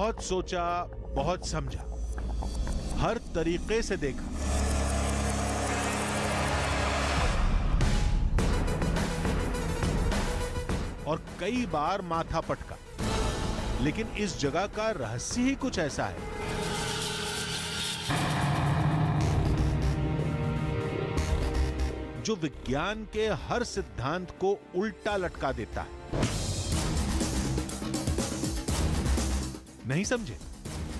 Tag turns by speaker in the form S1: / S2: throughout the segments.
S1: बहुत सोचा, बहुत समझा, हर तरीके से देखा, और कई बार माथा पटका, लेकिन इस जगह का रहस्य ही कुछ ऐसा है। जो विज्ञान के हर सिद्धांत को उल्टा लटका देता है। नहीं समझे?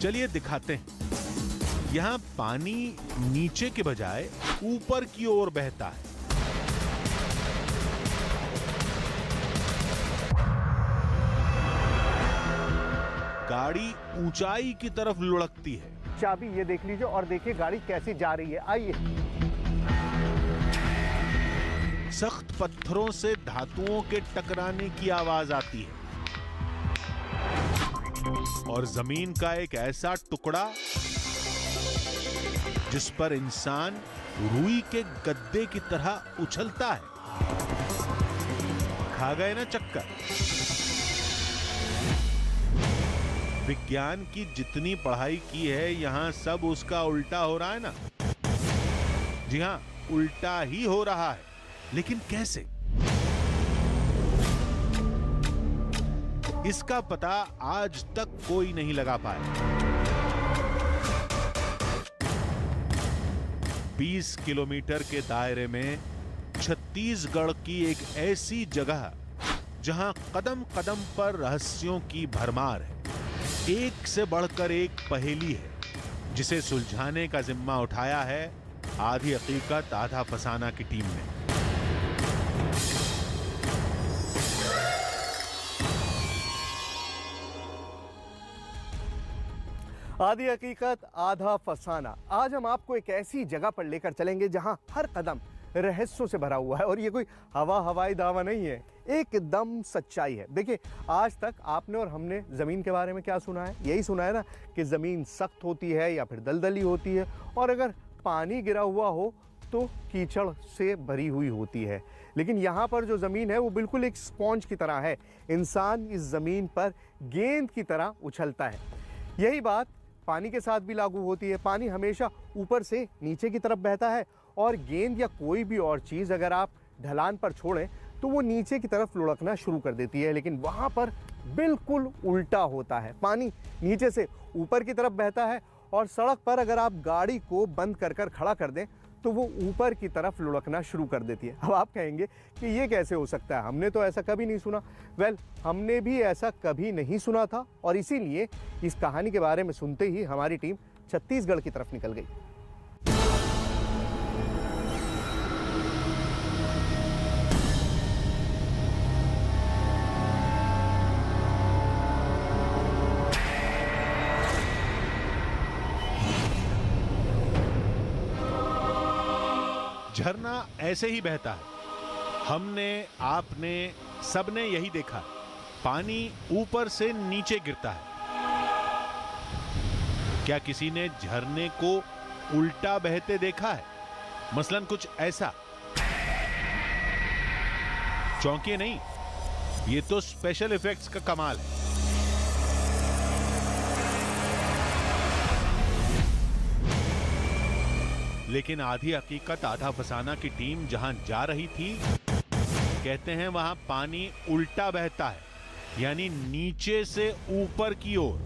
S1: चलिए दिखाते हैं। यहां पानी नीचे के बजाय ऊपर की ओर बहता है। गाड़ी ऊंचाई की तरफ लुढ़कती है।
S2: चाबी ये देख लीजिए और देखिए गाड़ी कैसी जा रही है। आइए।
S1: सख्त पत्थरों से धातुओं के टकराने की आवाज आती है और जमीन का एक ऐसा टुकड़ा जिस पर इंसान रुई के गद्दे की तरह उछलता है। खा गए ना चक्कर? विज्ञान की जितनी पढ़ाई की है यहां सब उसका उल्टा हो रहा है ना? जी हां, उल्टा ही हो रहा है। लेकिन कैसे? इसका पता आज तक कोई नहीं लगा पाया। 20 किलोमीटर के दायरे में छत्तीसगढ़ की एक ऐसी जगह जहां कदम कदम पर रहस्यों की भरमार है। एक से बढ़कर एक पहेली है जिसे सुलझाने का जिम्मा उठाया है आधी हकीकत आधा फसाना की टीम ने।
S2: आधी हकीकत आधा फसाना। आज हम आपको एक ऐसी जगह पर लेकर चलेंगे जहां हर कदम रहस्यों से भरा हुआ है और ये कोई हवाई दावा नहीं है, एकदम सच्चाई है। देखिए, आज तक आपने और हमने ज़मीन के बारे में क्या सुना है? यही सुना है ना कि ज़मीन सख्त होती है या फिर दलदली होती है, और अगर पानी गिरा हुआ हो तो कीचड़ से भरी हुई होती है। लेकिन यहाँ पर जो ज़मीन है वो बिल्कुल एक स्पॉन्ज की तरह है। इंसान इस ज़मीन पर गेंद की तरह उछलता है। यही बात पानी के साथ भी लागू होती है। पानी हमेशा ऊपर से नीचे की तरफ बहता है और गेंद या कोई भी और चीज़ अगर आप ढलान पर छोड़ें तो वो नीचे की तरफ लुढ़कना शुरू कर देती है। लेकिन वहाँ पर बिल्कुल उल्टा होता है। पानी नीचे से ऊपर की तरफ बहता है और सड़क पर अगर आप गाड़ी को बंद कर कर खड़ा कर दें तो वो ऊपर की तरफ लुढ़कना शुरू कर देती है। अब आप कहेंगे कि ये कैसे हो सकता है, हमने तो ऐसा कभी नहीं सुना। वेल, हमने भी ऐसा कभी नहीं सुना था और इसीलिए इस कहानी के बारे में सुनते ही हमारी टीम छत्तीसगढ़ की तरफ निकल गई।
S1: झरना ऐसे ही बहता है। हमने, आपने, सबने यही देखा। पानी ऊपर से नीचे गिरता है। क्या किसी ने झरने को उल्टा बहते देखा है? मसलन कुछ ऐसा। चौंकिए नहीं, ये तो स्पेशल इफेक्ट्स का कमाल है। लेकिन आधी हकीकत आधा फसाना की टीम जहां जा रही थी, कहते हैं वहां पानी उल्टा बहता है, यानी नीचे से ऊपर की ओर।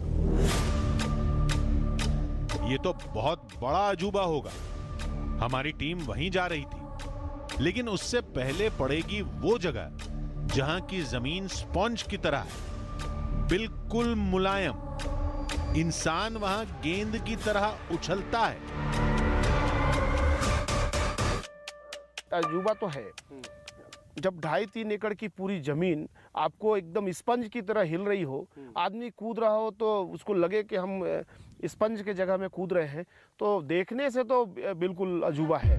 S1: ये तो बहुत बड़ा अजूबा होगा। हमारी टीम वहीं जा रही थी, लेकिन उससे पहले पड़ेगी वो जगह जहां की जमीन स्पॉन्ज की तरह है, बिल्कुल मुलायम। इंसान वहां गेंद की तरह उछलता है।
S3: अजूबा तो है। जब 2.5-3 एकड़ की पूरी जमीन आपको एकदम स्पंज की तरह हिल रही हो, आदमी कूद रहा हो तो उसको लगे कि हम स्पंज के जगह में कूद रहे हैं, तो देखने से तो बिल्कुल अजूबा है।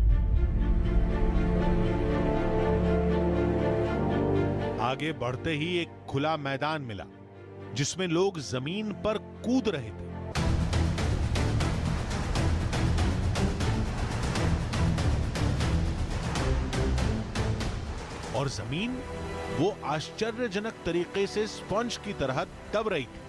S1: आगे बढ़ते ही एक खुला मैदान मिला जिसमें लोग जमीन पर कूद रहे थे। और जमीन वो आश्चर्यजनक तरीके से स्पंज की तरह दब रही थी।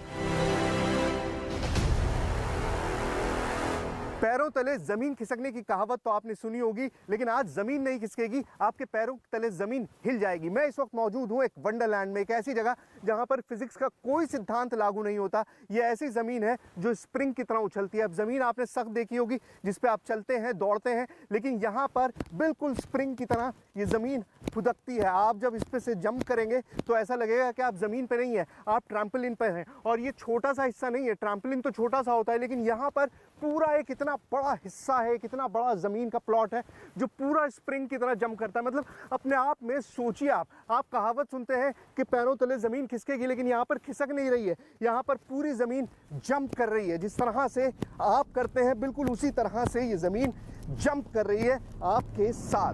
S2: पैरों तले जमीन खिसकने की कहावत तो आपने सुनी होगी, लेकिन आज जमीन नहीं खिसकेगी, आपके पैरों तले जमीन हिल जाएगी। मैं इस वक्त मौजूद हूं एक वंडरलैंड में, एक ऐसी जगह जहां पर फिजिक्स का कोई सिद्धांत लागू नहीं होता। ये ऐसी जमीन है जो स्प्रिंग की तरह उछलती है। अब जमीन आपने सख्त देखी होगी जिस पे आप चलते हैं, दौड़ते हैं, लेकिन यहाँ पर बिल्कुल स्प्रिंग की तरह ये जमीन फुदकती है। आप जब इस पे से जंप करेंगे तो ऐसा लगेगा कि आप जमीन पे नहीं है, आप ट्रैम्पोलिन पर हैं। और ये छोटा सा हिस्सा नहीं है, ट्रैम्पोलिन तो छोटा सा होता है, लेकिन यहाँ पर पूरा एक इतना बड़ा हिस्सा है, कितना बड़ा जमीन का प्लॉट है जो पूरा स्प्रिंग की तरह जंप करता है। मतलब अपने आप में सोचिए, आप कहावत सुनते हैं कि पैरों तले जमीन खिसकेगी, लेकिन यहाँ पर खिसक नहीं रही है, यहाँ पर पूरी जमीन जंप कर रही है। जिस तरह से आप करते हैं बिल्कुल उसी तरह से ये जमीन जंप कर रही है आपके साथ।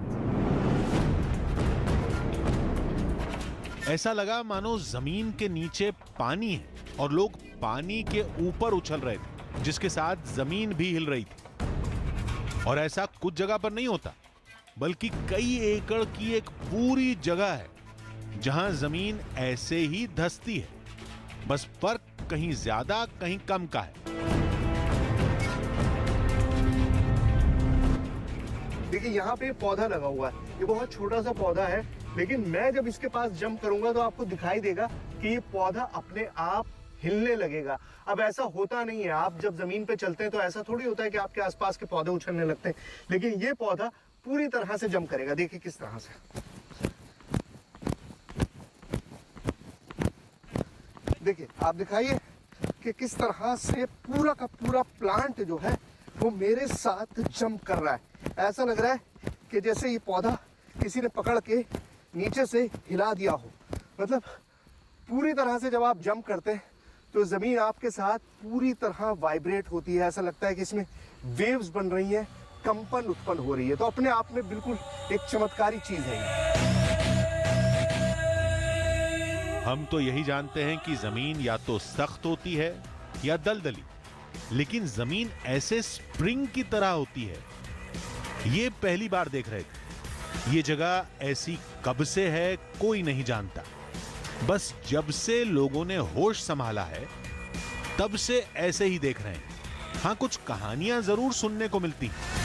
S1: ऐसा लगा मानो जमीन के नीचे पानी है और लोग पानी के ऊपर उछल रहे थे, जिसके साथ जमीन भी हिल रही थी। और ऐसा कुछ जगह पर नहीं होता, बल्कि कई एकड़ की एक पूरी जगह है जहां जमीन ऐसे ही धंसती है, बस फर्क कहीं ज्यादा कहीं कम का है।
S2: देखिए यहाँ पे पौधा लगा हुआ है, ये बहुत छोटा सा पौधा है, लेकिन मैं जब इसके पास जंप करूंगा तो आपको दिखाई देगा कि ये पौधा अपने आप हिलने लगेगा। अब ऐसा होता नहीं है, आप जब जमीन पे चलते हैं तो ऐसा थोड़ी होता है कि आपके आसपास के पौधे उछलने लगते हैं, लेकिन ये पौधा पूरी तरह से जंप करेगा। देखिए किस तरह से, देखिए आप दिखाइए कि किस तरह से पूरा का पूरा प्लांट जो है वो मेरे साथ जंप कर रहा है। ऐसा लग रहा है कि जैसे ये पौधा किसी ने पकड़ के नीचे से हिला दिया हो। मतलब पूरी तरह से जब आप जंप करते हैं तो ज़मीन आपके साथ पूरी तरह वाइब्रेट होती है। ऐसा लगता है कि इसमें वेव्स बन रही हैं, कंपन उत्पन्न हो रही है। तो अपने आप में बिल्कुल एक चमत्कारी चीज़ है ये।
S1: हम तो यही जानते हैं कि जमीन या तो सख्त होती है या दलदली, लेकिन जमीन ऐसे स्प्रिंग की तरह होती है, ये पहली बार देख रहे थे। ये जगह ऐसी कब से है कोई नहीं जानता, बस जब से लोगों ने होश संभाला है तब से ऐसे ही देख रहे हैं। हां, कुछ कहानियां जरूर सुनने को मिलती हैं।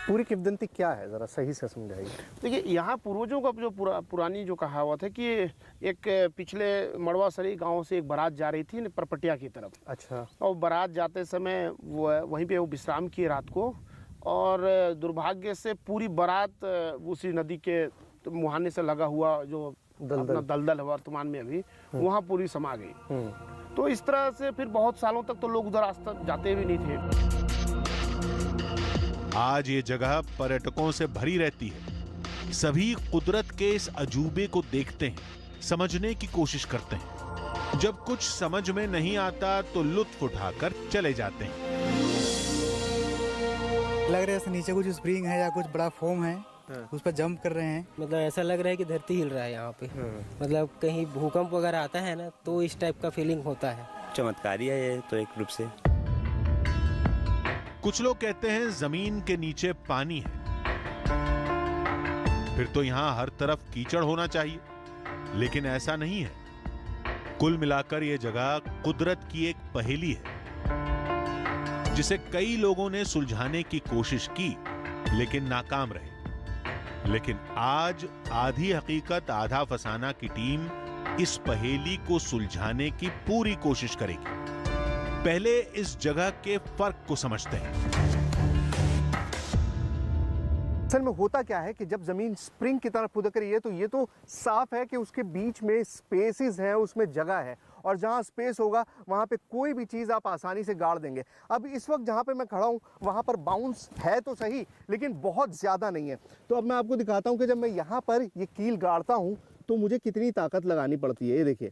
S2: पूरी किंवदंती क्या है, जरा सही से समझाइए।
S3: देखिए यहाँ पूर्वजों का जो पुरानी जो कहावत है कि एक पिछले मड़वासरी गांव से एक बारात जा रही थी परपटिया की तरफ।
S2: अच्छा।
S3: और बारात जाते समय वहीं पे वो विश्राम किए रात को, और दुर्भाग्य से पूरी बारात उसी नदी के मुहाने से लगा हुआ जो अपना दलदल है वर्तमान में अभी, वहाँ पूरी समा गई। तो इस तरह से फिर बहुत सालों तक तो लोग उधर आज तक जाते भी नहीं थे।
S1: आज ये जगह पर्यटकों से भरी रहती है। सभी कुदरत के इस अजूबे को देखते हैं, समझने की कोशिश करते हैं। जब कुछ समझ में नहीं आता तो लुत्फ उठाकर चले जाते हैं।
S4: लग रहा है जैसे नीचे कुछ स्प्रिंग है या कुछ बड़ा फोम है, उस पर जंप कर रहे हैं।
S5: मतलब ऐसा लग रहा है कि धरती हिल रहा है यहाँ पे। मतलब कहीं भूकंप वगैरह आता है ना, तो इस टाइप का फीलिंग होता है।
S6: चमत्कारी है ये तो एक रूप से।
S1: कुछ लोग कहते हैं जमीन के नीचे पानी है, फिर तो यहां हर तरफ कीचड़ होना चाहिए, लेकिन ऐसा नहीं है। कुल मिलाकर यह जगह कुदरत की एक पहेली है जिसे कई लोगों ने सुलझाने की कोशिश की, लेकिन नाकाम रहे। लेकिन आज आधी हकीकत आधा फसाना की टीम इस पहेली को सुलझाने की पूरी कोशिश करेगी। पहले इस जगह के फर्क को समझते हैं।
S2: असल में होता क्या है कि जब जमीन स्प्रिंग की तरह फुदक रही है तो ये तो साफ है कि उसके बीच में स्पेसेस हैं, उसमें जगह है, और जहाँ स्पेस होगा वहाँ पे कोई भी चीज़ आप आसानी से गाड़ देंगे। अब इस वक्त जहाँ पे मैं खड़ा हूँ वहाँ पर बाउंस है तो सही, लेकिन बहुत ज़्यादा नहीं है। तो अब मैं आपको दिखाता हूँ कि जब मैं यहाँ पर ये कील गाड़ता हूँ तो मुझे कितनी ताकत लगानी पड़ती है। ये देखिए,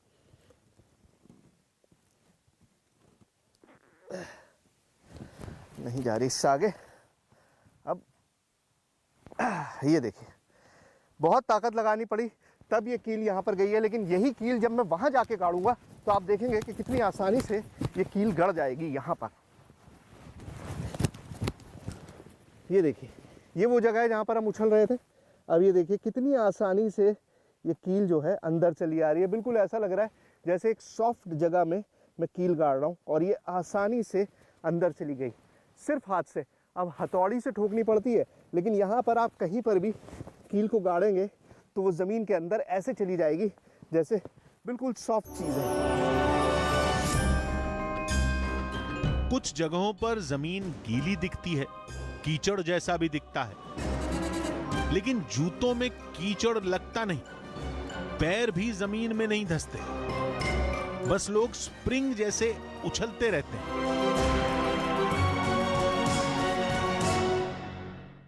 S2: नहीं जा रही इससे आगे। अब ये देखिए, बहुत ताकत लगानी पड़ी तब ये कील यहाँ पर गई है, लेकिन यही कील जब मैं वहाँ जाके गाड़ूंगा तो आप देखेंगे कि कितनी आसानी से ये कील गड़ जाएगी यहाँ पर। ये देखिए, ये वो जगह है जहाँ पर हम उछल रहे थे। अब ये देखिए कितनी आसानी से ये कील जो है अंदर चली आ रही है। बिल्कुल ऐसा लग रहा है जैसे एक सॉफ्ट जगह में मैं कील गाड़ रहा हूँ और ये आसानी से अंदर चली गई, सिर्फ हाथ से। अब हथौड़ी से ठोकनी पड़ती है, लेकिन यहाँ पर आप कहीं पर भी कील को गाड़ेंगे तो वो ज़मीन के अंदर ऐसे चली जाएगी जैसे बिल्कुल सॉफ्ट चीज़ है।
S1: कुछ जगहों पर जमीन गीली दिखती है, कीचड़ जैसा भी दिखता है, लेकिन जूतों में कीचड़ लगता नहीं, पैर भी जमीन में नहीं धंसते, बस लोग स्प्रिंग जैसे उछलते रहते हैं।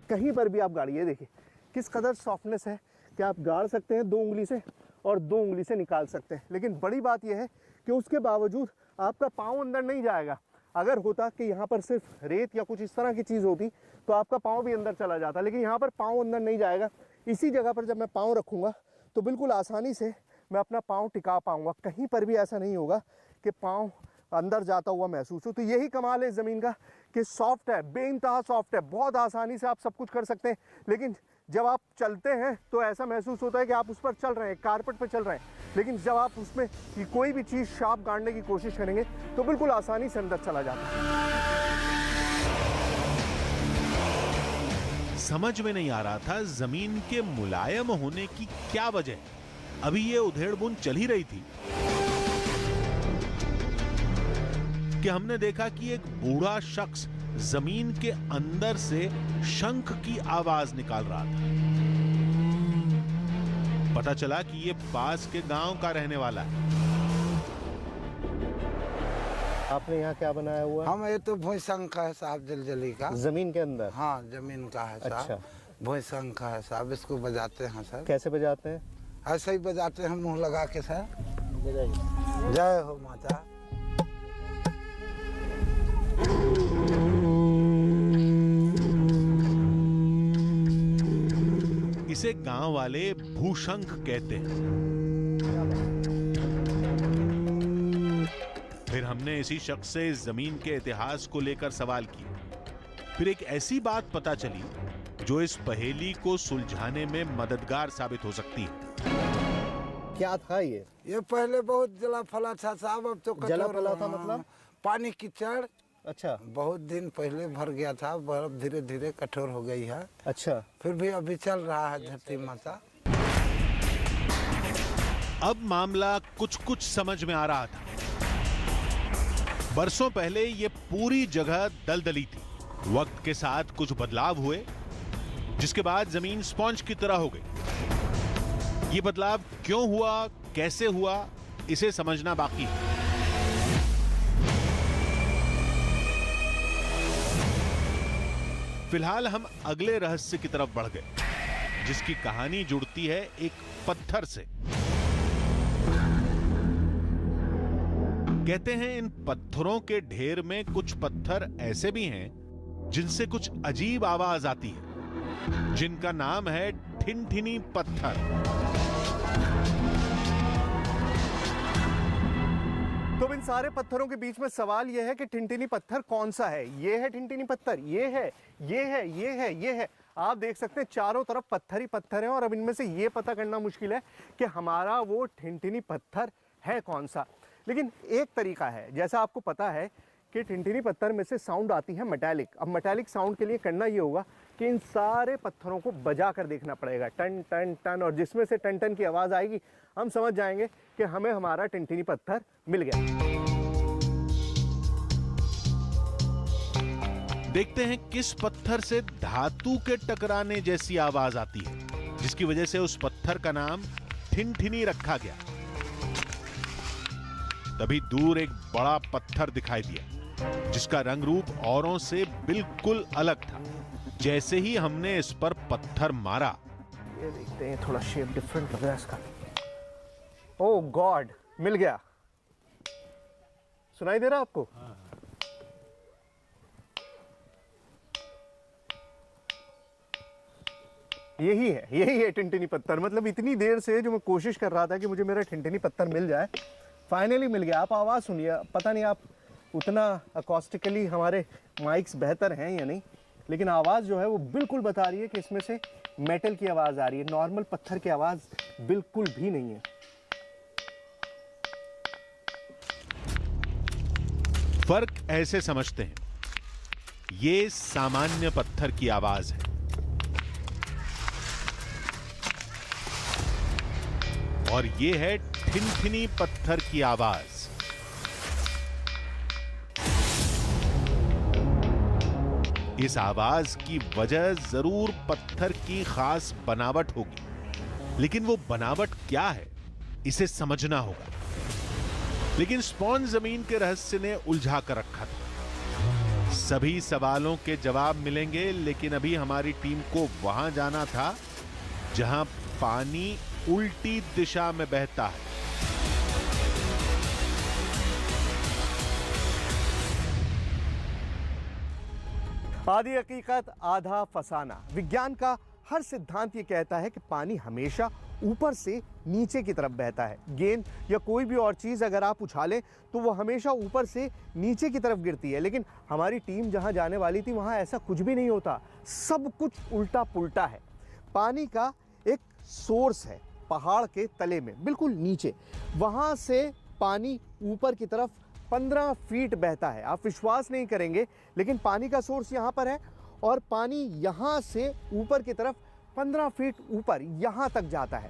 S2: कहीं पर भी आप गाड़िए, देखिए किस कदर सॉफ्टनेस है कि आप गाड़ सकते हैं 2 उंगली से और 2 उंगली से निकाल सकते हैं। लेकिन बड़ी बात यह है कि उसके बावजूद आपका पाँव अंदर नहीं जाएगा। अगर होता कि यहाँ पर सिर्फ रेत या कुछ इस तरह की चीज़ होती तो आपका पाँव भी अंदर चला जाता, लेकिन यहाँ पर पाँव अंदर नहीं जाएगा। इसी जगह पर जब मैं पाँव रखूँगा तो बिल्कुल आसानी से मैं अपना पाँव टिका पाऊँगा। कहीं पर भी ऐसा नहीं होगा कि पाँव अंदर जाता हुआ महसूस हो। तो यही कमाल है इस ज़मीन का कि सॉफ्ट है, बेइंतहा सॉफ्ट है, बहुत आसानी से आप सब कुछ कर सकते हैं। लेकिन जब आप चलते हैं तो ऐसा महसूस होता है कि आप उस पर चल रहे हैं, कारपेट पर चल रहे हैं। लेकिन जब आप उसमें कोई भी चीज़ शार्प गाड़ने की कोशिश करेंगे तो बिल्कुल आसानी से अंदर चला जाता है।
S1: समझ में नहीं आ रहा था जमीन के मुलायम होने की क्या वजह। अभी ये उधेड़-बुन चल ही रही थी कि हमने देखा कि एक बूढ़ा शख्स जमीन के अंदर से शंख की आवाज निकाल रहा था। पता चला कि ये पास के गांव का रहने वाला है।
S2: आपने यहाँ क्या बनाया हुआ है?
S7: हम ये तो भूसंख है साहब, जलजली का।
S2: जमीन के अंदर?
S7: हाँ, जमीन का है साहब।
S2: अच्छा।
S7: भूसंख है साहब, इसको बजाते हैं सर।
S2: कैसे बजाते हैं?
S7: ऐसे ही बजाते हैं, मुंह लगा के सर। जय हो माता।
S1: इसे गांव वाले भूशंख कहते हैं। फिर हमने इसी शख्स से जमीन के इतिहास को लेकर सवाल किए। फिर एक ऐसी बात पता चली जो इस पहेली को सुलझाने में मददगार साबित हो सकती है।
S2: क्या था ये?
S7: ये पहले बहुत जला फला था साहब, अब तो
S2: जला
S7: कठोर।
S2: फला था मतलब?
S7: पानी कीचड़।
S2: अच्छा।
S7: बहुत दिन पहले भर गया था, बर्फ धीरे धीरे कठोर हो गई है।
S2: अच्छा।
S7: फिर भी अभी चल रहा है धरती माता।
S1: अब मामला कुछ कुछ समझ में आ रहा था। बरसों पहले ये पूरी जगह दलदली थी। वक्त के साथ कुछ बदलाव हुए, जिसके बाद जमीन स्पॉन्ज की तरह हो गई। ये बदलाव क्यों हुआ, कैसे हुआ, इसे समझना बाकी है। फिलहाल हम अगले रहस्य की तरफ बढ़ गए, जिसकी कहानी जुड़ती है एक पत्थर से। कहते हैं इन पत्थरों के ढेर में कुछ पत्थर ऐसे भी हैं जिनसे कुछ अजीब आवाज आती है, जिनका नाम है ठिनठिनी पत्थर।
S2: तो इन सारे पत्थरों के बीच में सवाल यह है कि ठिनठिनी पत्थर कौन सा है? ये है ठिनठिनी पत्थर, ये है, ये है, ये है, ये है। आप देख सकते हैं चारों तरफ पत्थर ही पत्थर हैं और अब इनमें से ये पता करना मुश्किल है कि हमारा वो ठिनठिनी पत्थर है कौन सा। लेकिन एक तरीका है, जैसा आपको पता है कि ठिनठिनी पत्थर में से साउंड आती है मेटालिक। अब मेटालिक साउंड के लिए करना ये होगा कि इन सारे पत्थरों को बजा कर देखना पड़ेगा, टन टन टन, और जिसमें से टन टन की आवाज़ आएगी हम समझ जाएंगे कि हमें हमारा ठिनठिनी पत्थर मिल गया।
S1: देखते हैं किस पत्थर से धातु के टकराने जैसी आवाज आती है, जिसकी वजह से उस पत्थर का नाम ठिनठिनी रखा गया। तभी दूर एक बड़ा पत्थर दिखाई दिया, जिसका रंग रूप औरों से बिल्कुल अलग था। जैसे ही हमने इस पर पत्थर मारा,
S2: ये देखते हैं, थोड़ा शेप डिफरेंट लग रहा है इसका। ओह गॉड, मिल गया। सुनाई दे रहा आपको? यही है ठिनठिनी पत्थर। मतलब इतनी देर से जो मैं कोशिश कर रहा था कि मुझे मेरा ठिनठिनी पत्थर मिल जाए, फाइनली मिल गया। आप आवाज़ सुनिए, पता नहीं आप उतना अकॉस्टिकली हमारे माइक्स बेहतर हैं या नहीं, लेकिन आवाज़ जो है वो बिल्कुल बता रही है कि इसमें से मेटल की आवाज़ आ रही है, नॉर्मल पत्थर की आवाज़ बिल्कुल भी नहीं है।
S1: फर्क ऐसे समझते हैं, ये सामान्य पत्थर की आवाज है, और ये है ठिनठिनी पत्थर की आवाज। इस आवाज की वजह जरूर पत्थर की खास बनावट होगी, लेकिन वो बनावट क्या है इसे समझना होगा। लेकिन स्पॉन जमीन के रहस्य ने उलझा कर रखा था। सभी सवालों के जवाब मिलेंगे, लेकिन अभी हमारी टीम को वहां जाना था जहां पानी उल्टी दिशा में बहता है।
S2: आधी हकीकत आधा फसाना। विज्ञान का हर सिद्धांत ये कहता है कि पानी हमेशा ऊपर से नीचे की तरफ बहता है। गेंद या कोई भी और चीज़ अगर आप उछालें तो वो हमेशा ऊपर से नीचे की तरफ गिरती है, लेकिन हमारी टीम जहां जाने वाली थी वहां ऐसा कुछ भी नहीं होता। सब कुछ उल्टा पुल्टा है। पानी का एक सोर्स है पहाड़ के तले में, बिल्कुल नीचे। वहां से पानी ऊपर की तरफ 15 फीट बहता है। आप विश्वास नहीं करेंगे, लेकिन पानी का सोर्स यहाँ पर है और पानी यहाँ से ऊपर की तरफ 15 फीट ऊपर यहाँ तक जाता है।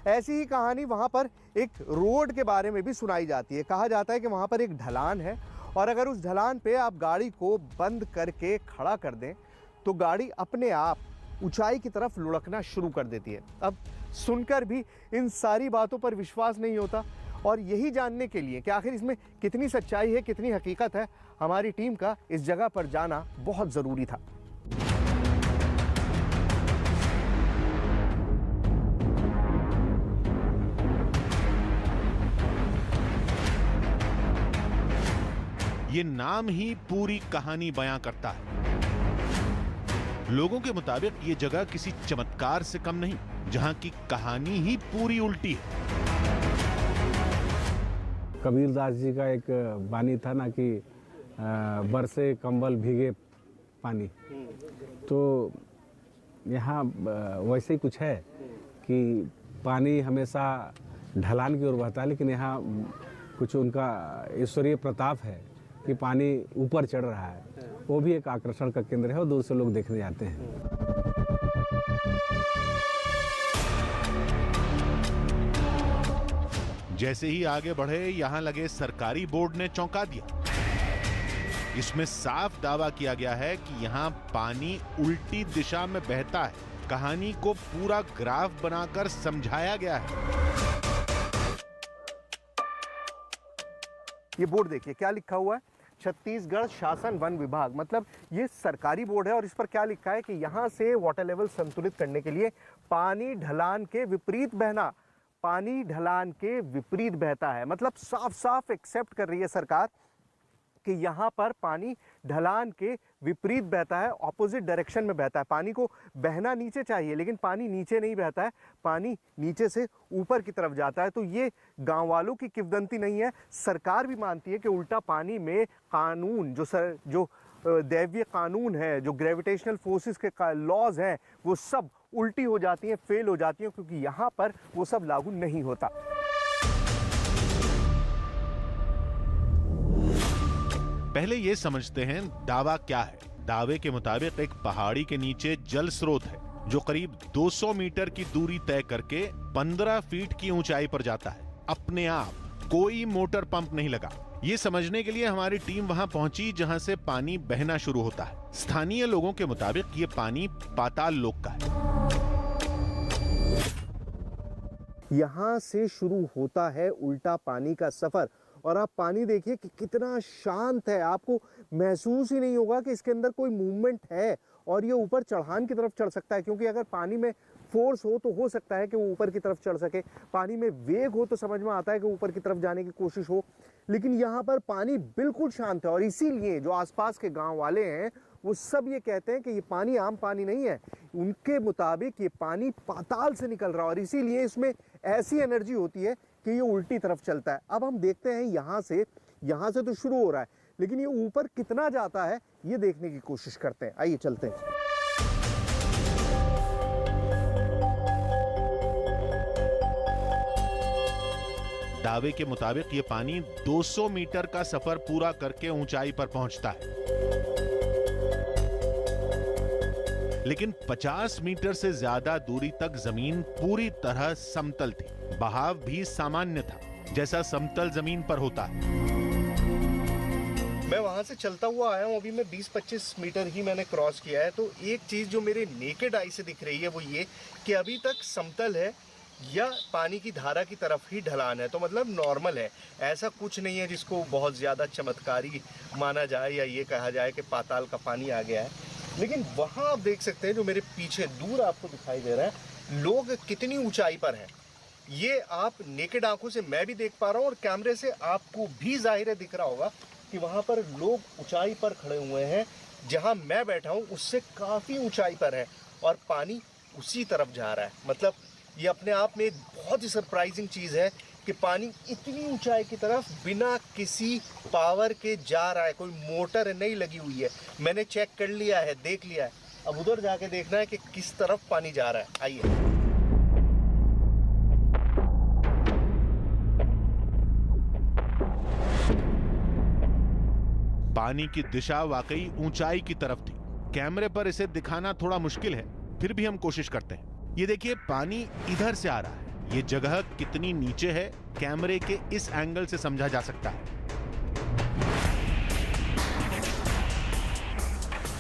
S2: ऐसी ही कहानी वहाँ पर एक रोड के बारे में भी सुनाई जाती है। कहा जाता है कि वहाँ पर एक ढलान है और अगर उस ढलान पे आप गाड़ी को बंद करके खड़ा कर दें तो गाड़ी अपने आप ऊंचाई की तरफ लुढ़कना शुरू कर देती है। अब सुनकर भी इन सारी बातों पर विश्वास नहीं होता, और यही जानने के लिए कि आखिर इसमें कितनी सच्चाई है, कितनी हकीकत है, हमारी टीम का इस जगह पर जाना बहुत ज़रूरी था।
S1: ये नाम ही पूरी कहानी बयां करता है। लोगों के मुताबिक ये जगह किसी चमत्कार से कम नहीं, जहां की कहानी ही पूरी उल्टी है।
S8: कबीरदास जी का एक वाणी था ना कि बरसे कंबल भीगे पानी, तो यहाँ वैसे ही कुछ है कि पानी हमेशा ढलान की ओर बहता है, लेकिन यहाँ कुछ उनका ईश्वरीय प्रताप है कि पानी ऊपर चढ़ रहा है। वो भी एक आकर्षण का केंद्र है और दूर से लोग देखने आते हैं।
S1: जैसे ही आगे बढ़े, यहां लगे सरकारी बोर्ड ने चौंका दिया। इसमें साफ दावा किया गया है कि यहां पानी उल्टी दिशा में बहता है। कहानी को पूरा ग्राफ बनाकर समझाया गया है।
S2: ये बोर्ड देखिए क्या लिखा हुआ है, छत्तीसगढ़ शासन वन विभाग, मतलब ये सरकारी बोर्ड है। और इस पर क्या लिखा है कि यहाँ से वाटर लेवल संतुलित करने के लिए पानी ढलान के विपरीत बहना, पानी ढलान के विपरीत बहता है। मतलब साफ साफ एक्सेप्ट कर रही है सरकार कि यहाँ पर पानी ढलान के विपरीत बहता है, ऑपोजिट डायरेक्शन में बहता है। पानी को बहना नीचे चाहिए, लेकिन पानी नीचे नहीं बहता है, पानी नीचे से ऊपर की तरफ जाता है। तो ये गांव वालों की किंवदंती नहीं है, सरकार भी मानती है कि उल्टा पानी में कानून जो दैवीय कानून है, जो ग्रेविटेशनल फोर्सेस के लॉज हैं, वो सब उल्टी हो जाती हैं, फेल हो जाती हैं, क्योंकि यहाँ पर वो सब लागू नहीं होता।
S1: पहले ये समझते हैं दावा क्या है। दावे के मुताबिक एक पहाड़ी के नीचे जल स्रोत है जो करीब 200 मीटर की दूरी तय करके 15 फीट की ऊंचाई पर जाता है। अपने आप, कोई मोटर पंप नहीं लगा। ये समझने के लिए हमारी टीम वहां पहुंची जहां से पानी बहना शुरू होता है। स्थानीय लोगों के मुताबिक ये पानी पाताल लोक का है।
S2: यहाँ से शुरू होता है उल्टा पानी का सफर, और आप पानी देखिए कि कितना शांत है। आपको महसूस ही नहीं होगा कि इसके अंदर कोई मूवमेंट है और ये ऊपर चढ़ान की तरफ चढ़ सकता है, क्योंकि अगर पानी में फोर्स हो तो हो सकता है कि वो ऊपर की तरफ चढ़ सके, पानी में वेग हो तो समझ में आता है कि ऊपर की तरफ जाने की कोशिश हो। लेकिन यहाँ पर पानी बिल्कुल शांत है, और इसीलिए जो आसपास के गांव वाले हैं वो सब ये कहते हैं कि ये पानी आम पानी नहीं है। उनके मुताबिक ये पानी पाताल से निकल रहा है, और इसीलिए इसमें ऐसी एनर्जी होती है कि ये उल्टी तरफ चलता है। अब हम देखते हैं यहाँ से तो शुरू हो रहा है, लेकिन ये ऊपर कितना जाता है ये देखने की कोशिश करते हैं। आइए चलते हैं।
S1: दावे के मुताबिक ये पानी 200 मीटर का सफर पूरा करके ऊंचाई पर पहुंचता है, लेकिन 50 मीटर से ज्यादा दूरी तक जमीन पूरी तरह समतल थी। बहाव भी सामान्य था, जैसा समतल जमीन पर होता है।
S2: मैं वहां से चलता हुआ आया हूँ, अभी मैं 20-25 मीटर ही मैंने क्रॉस किया है। तो एक चीज जो मेरे नेकेड आई से दिख रही है वो ये कि अभी तक समतल है या पानी की धारा की तरफ ही ढलान है, तो मतलब नॉर्मल है। ऐसा कुछ नहीं है जिसको बहुत ज़्यादा चमत्कारी माना जाए या ये कहा जाए कि पाताल का पानी आ गया है। लेकिन वहाँ आप देख सकते हैं जो मेरे पीछे दूर आपको दिखाई दे रहा है, लोग कितनी ऊंचाई पर हैं ये आप नेकेड आंखों से मैं भी देख पा रहा हूँ और कैमरे से आपको भी जाहिर है दिख रहा होगा कि वहाँ पर लोग ऊंचाई पर खड़े हुए हैं। जहाँ मैं बैठा हूँ उससे काफ़ी ऊंचाई पर है और पानी उसी तरफ जा रहा है। मतलब ये अपने आप में एक बहुत ही सरप्राइजिंग चीज़ है कि पानी इतनी ऊंचाई की तरफ बिना किसी पावर के जा रहा है। कोई मोटर नहीं लगी हुई है। मैंने चेक कर लिया है, देख लिया है। अब उधर जाके देखना है कि किस तरफ पानी जा रहा है। आइए।
S1: पानी की दिशा वाकई ऊंचाई की तरफ थी। कैमरे पर इसे दिखाना थोड़ा मुश्किल है, फिर भी हम कोशिश करते हैं। ये देखिए, पानी इधर से आ रहा है। ये जगह कितनी नीचे है कैमरे के इस एंगल से समझा जा सकता है।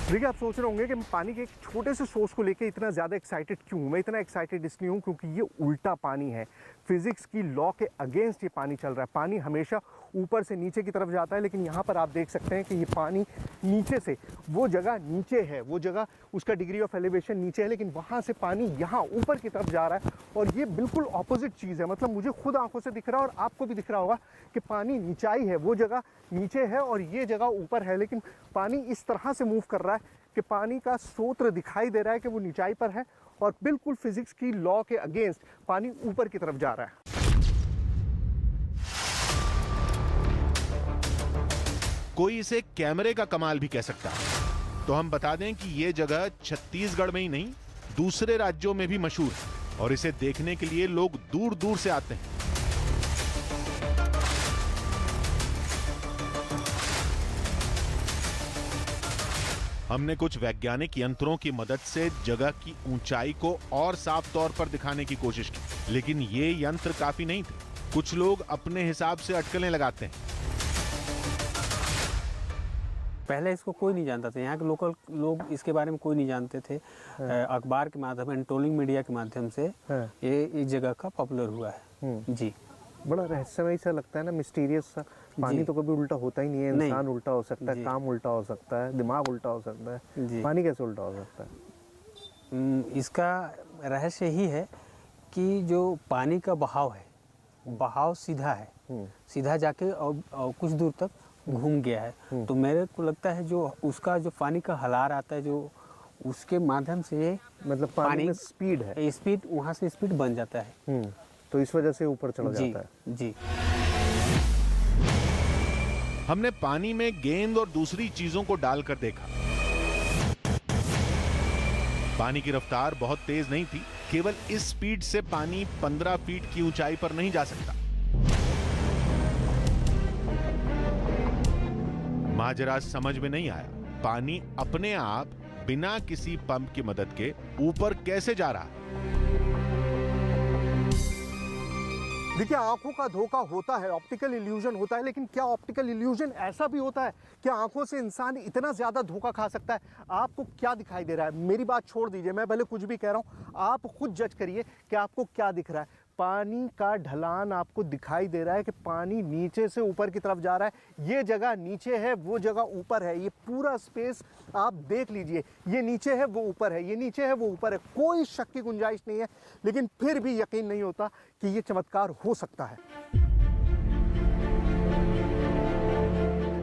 S2: देखिए, आप सोच रहे होंगे कि मैं पानी के एक छोटे से सोर्स को लेके इतना ज़्यादा एक्साइटेड क्यों हूँ। मैं इतना एक्साइटेड इसलिए हूँ क्योंकि ये उल्टा पानी है। फिजिक्स की लॉ के अगेंस्ट ये पानी चल रहा है। पानी हमेशा ऊपर से नीचे की तरफ जाता है, लेकिन यहाँ पर आप देख सकते हैं कि ये पानी नीचे से, वो जगह नीचे है, वो जगह उसका डिग्री ऑफ एलिवेशन नीचे है, लेकिन वहाँ से पानी यहाँ ऊपर की तरफ जा रहा है। और ये बिल्कुल ऑपोजिट चीज़ है। मतलब मुझे खुद आंखों से दिख रहा है और आपको भी दिख रहा होगा कि पानी नीचाई है, वो जगह नीचे है और ये जगह ऊपर है। लेकिन पानी इस तरह से मूव कर रहा है कि पानी का स्रोत दिखाई दे रहा है कि वो नीचाई पर है और बिल्कुल फिजिक्स की लॉ के अगेंस्ट पानी ऊपर की तरफ जा रहा है।
S1: कोई इसे कैमरे का कमाल भी कह सकता है। तो हम बता दें कि यह जगह छत्तीसगढ़ में ही नहीं, दूसरे राज्यों में भी मशहूर है और इसे देखने के लिए लोग दूर दूर से आते हैं। हमने कुछ वैज्ञानिक यंत्रों की मदद से जगह की ऊंचाई को और साफ तौर पर दिखाने की कोशिश की, लेकिन ये यंत्र काफी नहीं थे। कुछ लोग अपने हिसाब से अटकलें लगाते हैं।
S8: पहले इसको कोई नहीं जानता था, यहाँ के लोकल लोग इसके बारे में कोई नहीं जानते थे। अखबार के माध्यम, एंटोलिंग मीडिया के माध्यम से ये इस जगह का पॉपुलर हुआ है। जी,
S2: बड़ा रहस्यमय सा लगता है ना, मिस्टीरियस सा। पानी तो कभी उल्टा होता ही नहीं है। इंसान उल्टा हो सकता है, काम उल्टा हो सकता है, दिमाग उल्टा हो सकता है, पानी कैसे उल्टा हो सकता है?
S8: इसका रहस्य ही है कि जो पानी का बहाव है, बहाव सीधा है, सीधा जाके और कुछ दूर तक घूम गया है। तो मेरे को लगता है जो उसका जो पानी का हलार आता है, जो उसके माध्यम से
S2: मतलब पानी में स्पीड है,
S8: स्पीड वहाँ से स्पीड बन जाता है।
S2: तो इस वजह से ऊपर चला जाता है।
S8: जी।
S1: हमने पानी में गेंद और दूसरी चीजों को डालकर देखा। पानी की रफ्तार बहुत तेज नहीं थी। केवल इस स्पीड से पानी 15 फीट की ऊंचाई पर नहीं जा सकता। माजरा समझ में नहीं आया। पानी अपने आप बिना किसी पंप की मदद के ऊपर कैसे जा रहा है?
S2: देखिए, आंखों का धोखा होता है, ऑप्टिकल इल्यूजन होता है, लेकिन क्या ऑप्टिकल इल्यूजन ऐसा भी होता है? क्या आंखों से इंसान इतना ज्यादा धोखा खा सकता है? आपको क्या दिखाई दे रहा है? मेरी बात छोड़ दीजिए, मैं भले कुछ भी कह रहा हूं, आप खुद जज करिए कि आपको क्या दिख रहा है। पानी का ढलान आपको दिखाई दे रहा है कि पानी नीचे से ऊपर की तरफ जा रहा है। ये जगह नीचे है, वो जगह ऊपर है। ये पूरा स्पेस आप देख लीजिए, ये नीचे है, वो ऊपर है, ये नीचे है, वो ऊपर है। कोई शक की गुंजाइश नहीं है, लेकिन फिर भी यकीन नहीं होता कि ये चमत्कार हो सकता है।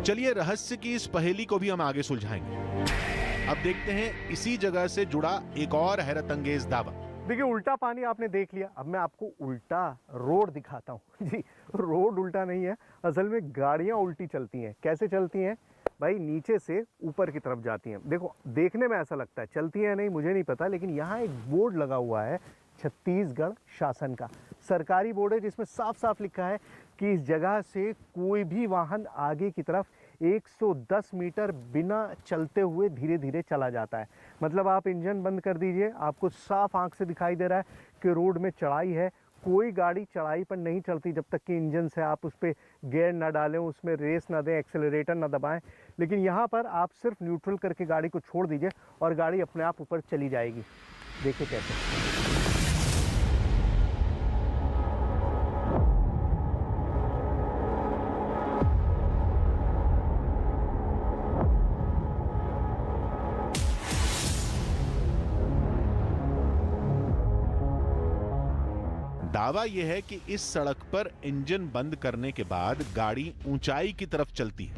S1: चलिए, रहस्य की इस पहेली को भी हम आगे सुलझाएंगे। अब देखते हैं इसी जगह से जुड़ा एक और हैरत अंगेज दावा।
S2: देखिए, उल्टा पानी आपने देख लिया। अब मैं आपको उल्टा रोड दिखाता हूँ। जी, रोड उल्टा नहीं है, असल में गाड़ियाँ उल्टी चलती हैं। कैसे चलती हैं भाई? नीचे से ऊपर की तरफ जाती हैं। देखो, देखने में ऐसा लगता है, चलती है नहीं मुझे नहीं पता, लेकिन यहाँ एक बोर्ड लगा हुआ है छत्तीसगढ़ शासन का, सरकारी बोर्ड है, जिसमें साफ साफ लिखा है कि इस जगह से कोई भी वाहन आगे की तरफ 110 मीटर बिना चलते हुए धीरे धीरे चला जाता है। मतलब आप इंजन बंद कर दीजिए, आपको साफ आंख से दिखाई दे रहा है कि रोड में चढ़ाई है। कोई गाड़ी चढ़ाई पर नहीं चलती जब तक कि इंजन से आप उस पर गियर ना डालें, उसमें रेस ना दें, एक्सेलरेटर ना दबाएं। लेकिन यहाँ पर आप सिर्फ न्यूट्रल करके गाड़ी को छोड़ दीजिए और गाड़ी अपने आप ऊपर चली जाएगी। देखिए कैसे।
S1: दावा यह है कि इस सड़क पर इंजन बंद करने के बाद गाड़ी ऊंचाई की तरफ चलती है।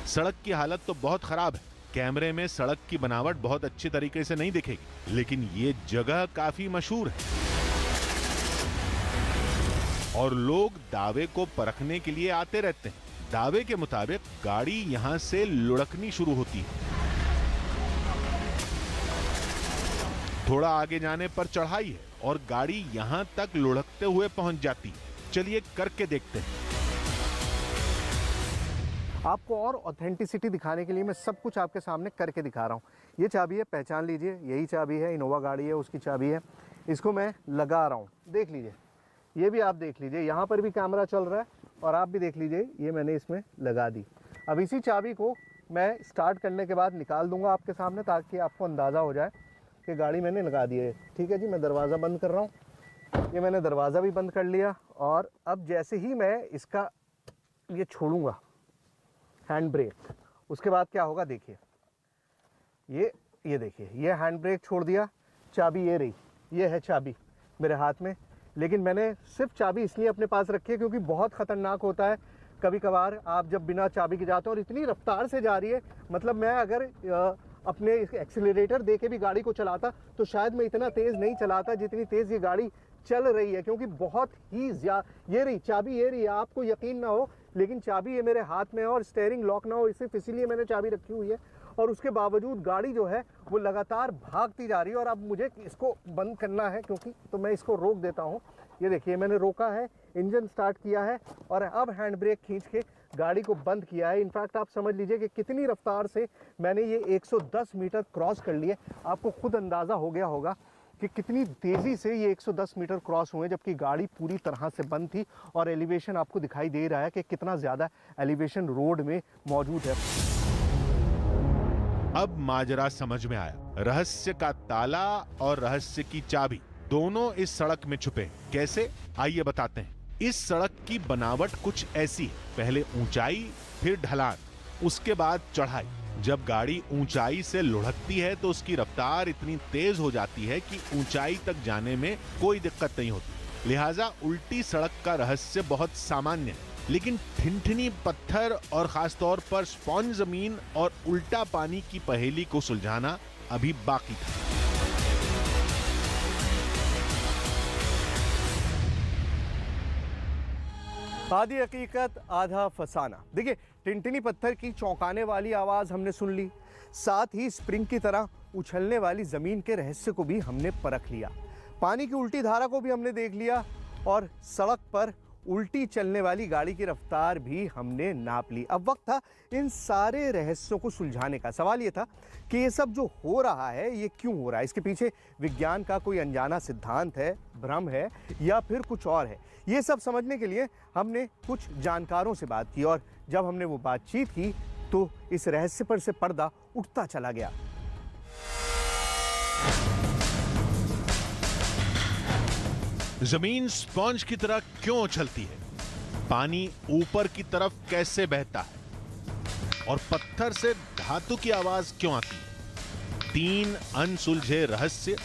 S1: सड़क की हालत तो बहुत खराब है। कैमरे में सड़क की बनावट बहुत अच्छी तरीके से नहीं दिखेगी, लेकिन ये जगह काफी मशहूर है और लोग दावे को परखने के लिए आते रहते हैं। दावे के मुताबिक गाड़ी यहां से लुढ़कनी शुरू होती है। थोड़ा आगे जाने पर चढ़ाई है और गाड़ी यहां तक लुढ़कते हुए पहुंच जाती है। चलिए करके देखते हैं।
S2: आपको और ऑथेंटिसिटी दिखाने के लिए मैं सब कुछ आपके सामने करके दिखा रहा हूँ। ये चाबी है, पहचान लीजिए, यही चाबी है, इनोवा गाड़ी है उसकी चाबी है। इसको मैं लगा रहा हूँ, देख लीजिए। ये भी आप देख लीजिए, यहाँ पर भी कैमरा चल रहा है और आप भी देख लीजिए, ये मैंने इसमें लगा दी। अब इसी चाबी को मैं स्टार्ट करने के बाद निकाल दूंगा आपके सामने, ताकि आपको अंदाज़ा हो जाए कि गाड़ी मैंने लगा दी है। ठीक है जी, मैं दरवाज़ा बंद कर रहा हूँ। ये मैंने दरवाज़ा भी बंद कर लिया और अब जैसे ही मैं इसका ये छोड़ूंगा हैंड ब्रेक, उसके बाद क्या होगा देखिए। ये देखिए, ये हैंड ब्रेक छोड़ दिया, चाबी ये रही, ये है चाबी मेरे हाथ में। लेकिन मैंने सिर्फ चाबी इसलिए अपने पास रखी है क्योंकि बहुत ख़तरनाक होता है कभी कभार आप जब बिना चाबी के जाते हो और इतनी रफ्तार से जा रही है। मतलब मैं अगर अपने एक्सीलरेटर दे के भी गाड़ी को चलाता तो शायद मैं इतना तेज़ नहीं चलाता जितनी तेज़ ये गाड़ी चल रही है, क्योंकि बहुत ही ये रही चाबी, ये रही। आपको यकीन ना हो लेकिन चाबी ये मेरे हाथ में है और स्टीयरिंग लॉक ना हो, सिर्फ इसीलिए मैंने चाबी रखी हुई है। और उसके बावजूद गाड़ी जो है वो लगातार भागती जा रही है और अब मुझे इसको बंद करना है, क्योंकि तो मैं इसको रोक देता हूँ। ये देखिए, मैंने रोका है, इंजन स्टार्ट किया है और अब हैंड ब्रेक खींच के गाड़ी को बंद किया है। इनफैक्ट आप समझ लीजिए कि कितनी रफ्तार से मैंने ये 110 मीटर क्रॉस कर लिए। आपको खुद अंदाज़ा हो गया होगा कि कितनी तेज़ी से ये 110 मीटर क्रॉस हुए, जबकि गाड़ी पूरी तरह से बंद थी। और एलिवेशन आपको दिखाई दे रहा है कि कितना ज़्यादा एलिवेशन रोड में मौजूद है।
S1: अब माजरा समझ में आया। रहस्य का ताला और रहस्य की चाबी दोनों इस सड़क में छुपे। कैसे, आइए बताते हैं। इस सड़क की बनावट कुछ ऐसी है। पहले ऊंचाई, फिर ढलान, उसके बाद चढ़ाई। जब गाड़ी ऊंचाई से लुढ़कती है तो उसकी रफ्तार इतनी तेज हो जाती है कि ऊंचाई तक जाने में कोई दिक्कत नहीं होती। लिहाजा उल्टी सड़क का रहस्य बहुत सामान्य है, लेकिन ठिनठिनी पत्थर और खासतौर पर स्पॉन्ज जमीन और उल्टा पानी की पहेली को सुलझाना अभी बाकी था।
S2: आधी हकीकत आधा फसाना। देखिए, टिनटिनी पत्थर की चौंकाने वाली आवाज़ हमने सुन ली, साथ ही स्प्रिंग की तरह उछलने वाली ज़मीन के रहस्य को भी हमने परख लिया, पानी की उल्टी धारा को भी हमने देख लिया और सड़क पर उल्टी चलने वाली गाड़ी की रफ्तार भी हमने नाप ली। अब वक्त था इन सारे रहस्यों को सुलझाने का। सवाल ये था कि ये सब जो हो रहा है ये क्यों हो रहा है, इसके पीछे विज्ञान का कोई अनजाना सिद्धांत है, भ्रम है या फिर कुछ और है। ये सब समझने के लिए हमने कुछ जानकारों से बात की और जब हमने वो बातचीत की तो इस रहस्य पर से पर्दा उठता चला गया।
S1: जमीन स्पॉन्ज की तरह क्यों उछलती है, पानी ऊपर की तरफ कैसे बहता है और पत्थर से धातु की आवाज क्यों आती है। 3 अनसुलझे रहस्य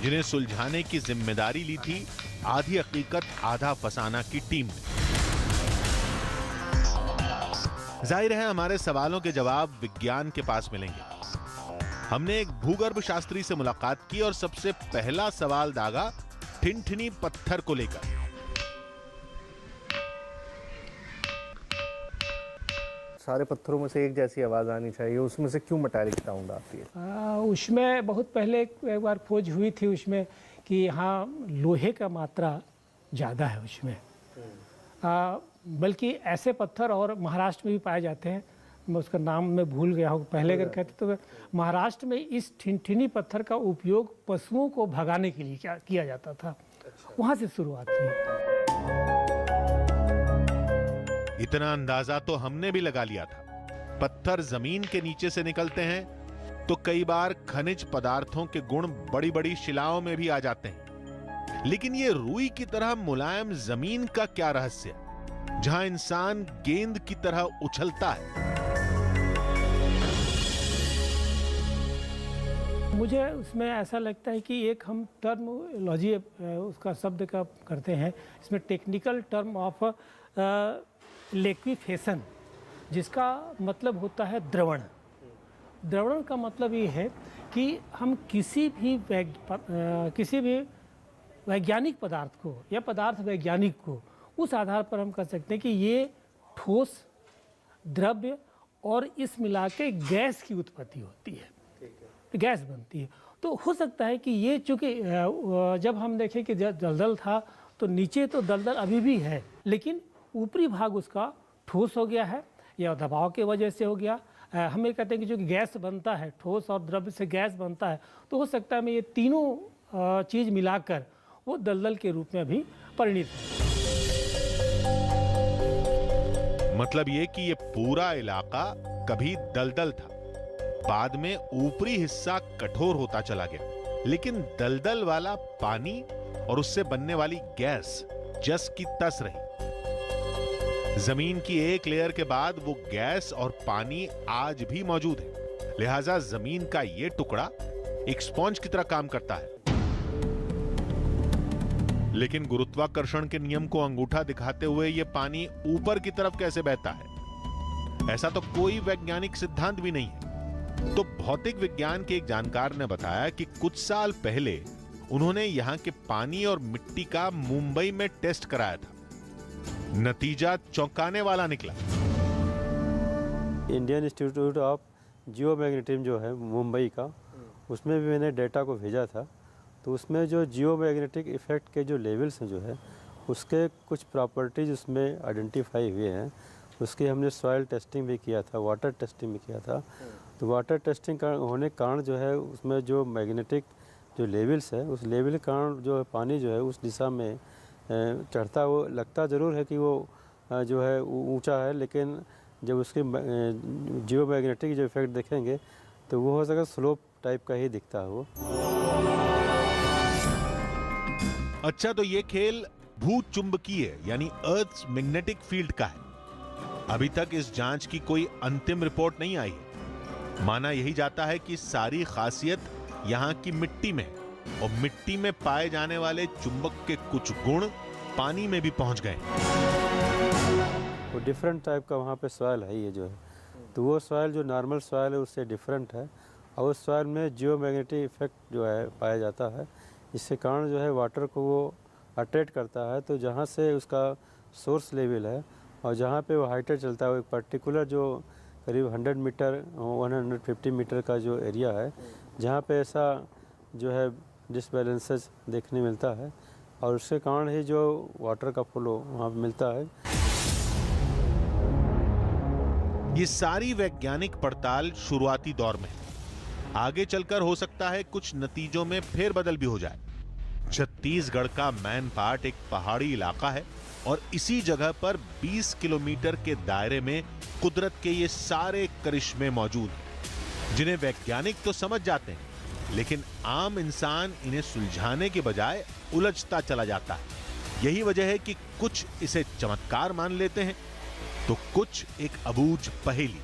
S1: जिन्हें सुलझाने की जिम्मेदारी ली थी आधी हकीकत आधा फसाना की टीम ने। जाहिर है हमारे सवालों के जवाब विज्ञान के पास मिलेंगे। हमने एक भूगर्भ शास्त्री से मुलाकात की और सबसे पहला सवाल दागा ठिनठिनी पत्थर को लेकर।
S2: सारे पत्थरों में से एक जैसी आवाज आनी चाहिए, उसमें से क्यों मेटालिक साउंड आती है?
S9: उसमें बहुत पहले एक बार खोज हुई थी उसमें कि यहाँ लोहे का मात्रा ज़्यादा है उसमें, बल्कि ऐसे पत्थर और महाराष्ट्र में भी पाए जाते हैं, मैं उसका नाम मैं भूल गया हूँ, पहले अगर कहते तो महाराष्ट्र में इस ठिनठिनी पत्थर का उपयोग पशुओं को भगाने के लिए किया जाता था। वहाँ से शुरुआत हुई।
S1: इतना अंदाजा तो हमने भी लगा लिया था। पत्थर जमीन के नीचे से निकलते हैं तो कई बार खनिज पदार्थों के गुण बड़ी बड़ी शिलाओं में भी आ जाते हैं, लेकिन ये रुई की तरह मुलायम जमीन का क्या रहस्य, जहां इंसान गेंद की तरह उछलता है?
S9: मुझे उसमें ऐसा लगता है कि एक हम टर्मोलॉजी उसका शब्द का करते हैं, इसमें टेक्निकल टर्म ऑफ लिक्विफेशन, जिसका मतलब होता है द्रवण। द्रवण का मतलब ये है कि हम किसी भी वैज्ञानिक पदार्थ को या पदार्थ वैज्ञानिक को उस आधार पर हम कह सकते हैं कि ये ठोस, द्रव्य और इस मिला के गैस की उत्पत्ति होती है, गैस बनती है। तो हो सकता है कि ये चूँकि जब हम देखें कि दलदल था तो नीचे तो दलदल अभी भी है, लेकिन ऊपरी भाग उसका ठोस हो गया है या दबाव की वजह से हो गया। हम ये कहते हैं कि जो गैस बनता है, ठोस और द्रव्य से गैस बनता है, तो हो सकता है मैं ये तीनों चीज़ मिलाकर वो दलदल के रूप में भी परिणित है।
S1: मतलब ये कि ये पूरा इलाका कभी दलदल था, बाद में ऊपरी हिस्सा कठोर होता चला गया, लेकिन दलदल वाला पानी और उससे बनने वाली गैस जस की तस रही। जमीन की एक लेयर के बाद वो गैस और पानी आज भी मौजूद है, लिहाजा जमीन का ये टुकड़ा एक स्पॉन्ज की तरह काम करता है। लेकिन गुरुत्वाकर्षण के नियम को अंगूठा दिखाते हुए ये पानी ऊपर की तरफ कैसे बहता है, ऐसा तो कोई वैज्ञानिक सिद्धांत भी नहीं है। तो भौतिक विज्ञान के एक जानकार ने बताया कि कुछ साल पहले उन्होंने यहां के पानी और मिट्टी का मुंबई में टेस्ट कराया था। नतीजा चौंकाने वाला निकला।
S10: इंडियन इंस्टीट्यूट ऑफ जियोमैग्नेटिज्म जो है मुंबई का, उसमें भी मैंने डेटा को भेजा था। तो उसमें जो जियोमैग्नेटिक इफेक्ट के जो लेवल्स हैं जो है, उसके कुछ प्रॉपर्टीज उसमें आइडेंटिफाई हुए हैं। उसकी हमने सॉइल टेस्टिंग भी किया था, वाटर टेस्टिंग भी किया था। तो वाटर टेस्टिंग का होने के कारण जो है उसमें जो मैग्नेटिक जो लेवल्स है, उस लेवल के कारण जो है पानी जो है उस दिशा में चढ़ता, वो लगता ज़रूर है कि वो जो है ऊंचा है, लेकिन जब उसके जियोमैग्नेटिक जो इफेक्ट देखेंगे तो वो हो सके स्लोप टाइप का ही दिखता है वो।
S1: अच्छा, तो ये खेल भूचुंबकीय यानी अर्थ मैग्नेटिक फील्ड का है। अभी तक इस जांच की कोई अंतिम रिपोर्ट नहीं आई है। माना यही जाता है कि सारी खासियत यहाँ की मिट्टी में है और मिट्टी में पाए जाने वाले चुंबक के कुछ गुण पानी में भी पहुंच गए।
S10: वो डिफरेंट टाइप का वहाँ पे सॉइल है ये जो है, तो वो सॉइल जो नॉर्मल सॉइल है उससे डिफरेंट है, और उस सॉइल में जियोमैग्नेटिक इफेक्ट जो है पाया जाता है। इसके कारण जो है वाटर को वो अट्रैक्ट करता है। तो जहाँ से उसका सोर्स लेवल है और जहाँ पे वो हाइटर चलता है, वो एक पर्टिकुलर जो करीब 100 मीटर 150 मीटर का जो एरिया है, जहाँ पे ऐसा जो है डिसबैलेंसेस देखने मिलता है, और उसके कारण ही जो वाटर का फ्लो वहाँ पे मिलता है।
S1: ये सारी वैज्ञानिक पड़ताल शुरुआती दौर में है। आगे चलकर हो सकता है कुछ नतीजों में फेरबदल भी हो जाए। छत्तीसगढ़ का मैन पाट एक पहाड़ी इलाका है और इसी जगह पर 20 किलोमीटर के दायरे में कुदरत के ये सारे करिश्मे मौजूद हैं, जिन्हें वैज्ञानिक तो समझ जाते हैं, लेकिन आम इंसान इन्हें सुलझाने के बजाय उलझता चला जाता है। यही वजह है कि कुछ इसे चमत्कार मान लेते हैं तो कुछ एक अबूझ पहेली।